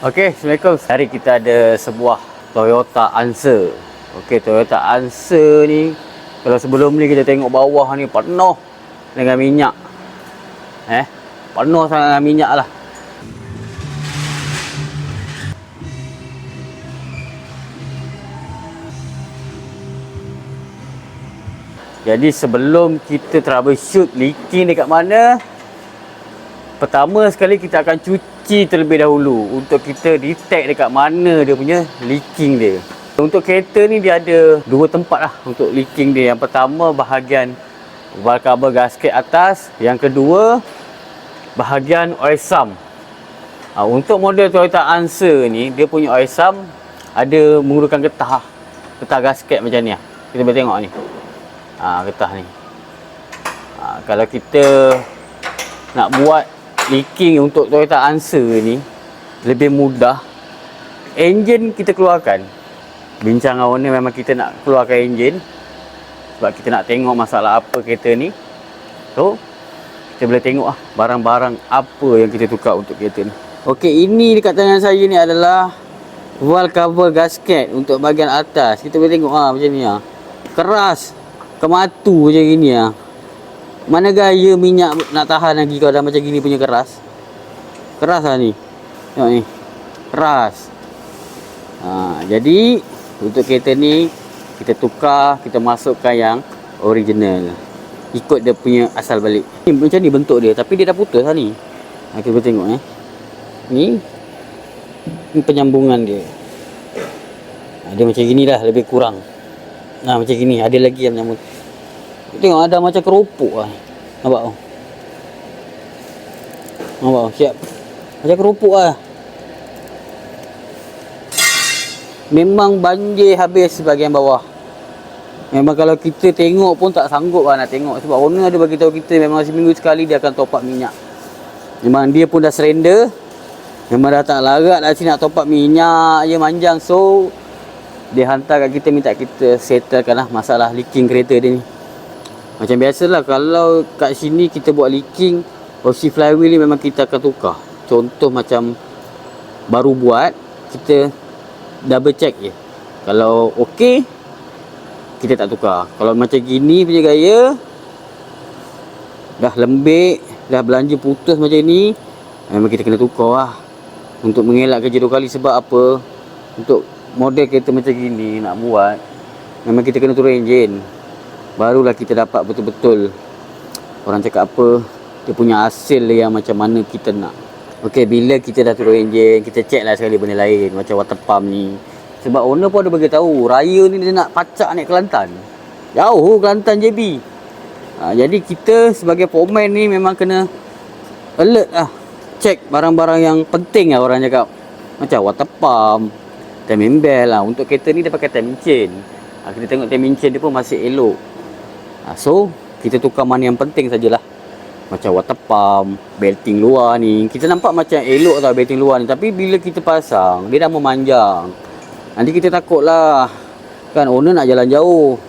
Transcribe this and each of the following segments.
Okey, Assalamualaikum. Hari kita ada sebuah Toyota Answer. Okey, Toyota Answer ni, kalau sebelum ni kita tengok bawah ni penuh dengan minyak. Penuh sangat dengan minyak lah. Jadi sebelum kita troubleshoot leaking dekat mana, pertama sekali kita akan cuci terlebih dahulu untuk kita detect dekat mana dia punya leaking dia. Untuk kereta ni dia ada dua tempat lah untuk leaking dia. Yang pertama bahagian valve cover gasket atas, yang kedua bahagian oil sump. Untuk model Toyota Answer ni, dia punya oil sump ada menggunakan getah gasket macam ni. Kita boleh tengok ni. Getah ni. Kalau kita nak buat leaking untuk Toyota Answer ni lebih mudah, enjin kita keluarkan. Bincang awal ni memang kita nak keluarkan enjin sebab kita nak tengok masalah apa kereta ni. So kita boleh tengok barang-barang apa yang kita tukar untuk kereta ni. Okey, ini dekat tangan saya ni adalah valve cover gasket untuk bahagian atas. Kita boleh tengok macam ni keras kematu macam gini Mana gaya minyak nak tahan lagi kalau dah macam gini punya keras. Keras lah ni. Tengok ni. Keras. Jadi untuk kereta ni kita tukar, kita masukkan yang original. Ikut dia punya asal balik. Ni macam ni bentuk dia, tapi dia dah putus lah ni. Kita boleh tengok Ni penyambungan dia. Dia macam gini dah, lebih kurang. Macam gini, ada lagi yang menyambung. Tengok ada macam keropok Nampak tu? Nampak tu? Siap. Macam keropok Memang banjir habis bahagian bawah. Memang kalau kita tengok pun tak sanggup nak tengok. Sebab owner ada bagi tahu kita memang seminggu sekali dia akan top up minyak. Memang dia pun dah surrender. Memang dah tak larat dah sini nak top up minyak je manjang. So dia hantar kat kita, minta kita settlekan masalah leaking kereta dia ni. Macam biasalah, kalau kat sini kita buat leaking, OC flywheel ni memang kita akan tukar. Contoh macam baru buat, kita double check je. Kalau okey, kita tak tukar. Kalau macam gini punya gaya, dah lembik, dah belanja putus macam ni, memang kita kena tukar untuk mengelak kerja 2 kali. Sebab apa? Untuk model kereta macam gini nak buat, memang kita kena turun enjin. Barulah kita dapat betul-betul orang cakap apa, dia punya hasil yang macam mana kita nak. Okey, bila kita dah turun enjin, kita check lah sekali benda lain macam water pump ni. Sebab owner pun ada bagi tahu, raya ni dia nak pacak naik Kelantan. Jauh Kelantan JB. Jadi kita sebagai foreman ni memang kena alert check barang-barang yang penting orang cakap. Macam water pump, timing belt Untuk kereta ni dia pakai timing chain. Kita tengok timing chain dia pun masih elok. So kita tukar mana yang penting sajalah. Macam water pump, belting luar ni, kita nampak macam elok tau belting luar ni, tapi bila kita pasang dia dah memanjang. Nanti kita takut lah kan, owner nak jalan jauh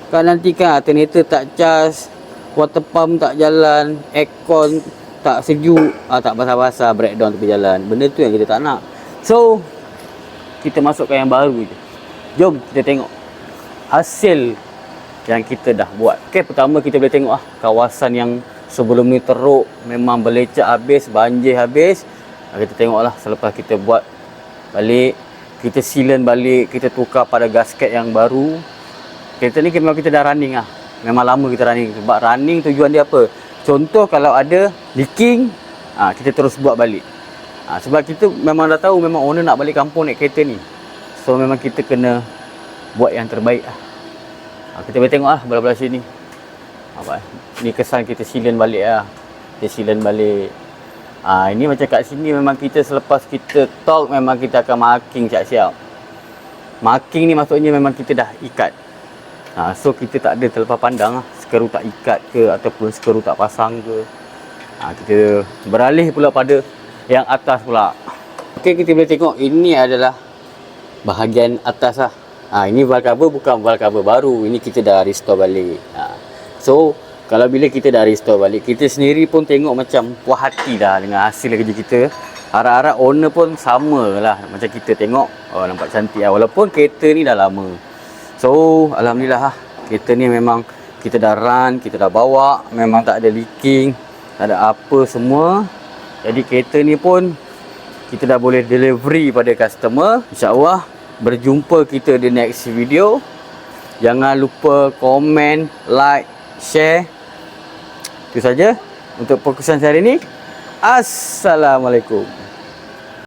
kan, nanti kan alternator tak cas, water pump tak jalan, aircon tak sejuk, tak basah-basah, breakdown tepi jalan. Benda tu yang kita tak nak. So kita masukkan yang baru je. Jom kita tengok hasil yang kita dah buat. Okey, pertama kita boleh tengok kawasan yang sebelum ni teruk, memang belecak habis, banjir habis. Kita tengoklah selepas kita buat balik, kita sealant balik, kita tukar pada gasket yang baru. Kereta ni memang kita dah running Memang lama kita running. Sebab running tujuan dia apa? Contoh kalau ada leaking, kita terus buat balik. Sebab kita memang dah tahu memang owner nak balik kampung naik kereta ni. So memang kita kena buat yang terbaik Kita boleh tengok belah-belah sini. Ni kesan kita sealant balik Kita sealant balik. Ini macam kat sini memang kita selepas kita torque memang kita akan marking siap-siap. Marking ni maksudnya memang kita dah ikat. So kita tak ada terlepas pandang skru tak ikat ke ataupun skru tak pasang ke. Kita beralih pula pada yang atas pula. Okey, kita boleh tengok ini adalah bahagian atas ini valve cover, bukan valve cover baru. Ini kita dah restore balik. So kalau bila kita dah restore balik, kita sendiri pun tengok macam puas hati dah dengan hasil kerja kita. Harap-harap owner pun sama lah macam kita tengok. Oh, nampak cantik lah. Walaupun kereta ni dah lama. So alhamdulillah lah, kereta ni memang kita dah run, kita dah bawa, memang tak ada leaking, tak ada apa semua. Jadi kereta ni pun kita dah boleh delivery pada customer. InsyaAllah berjumpa kita di next video. Jangan lupa komen, like, share. Itu saja untuk fokusan saya hari ini. Assalamualaikum.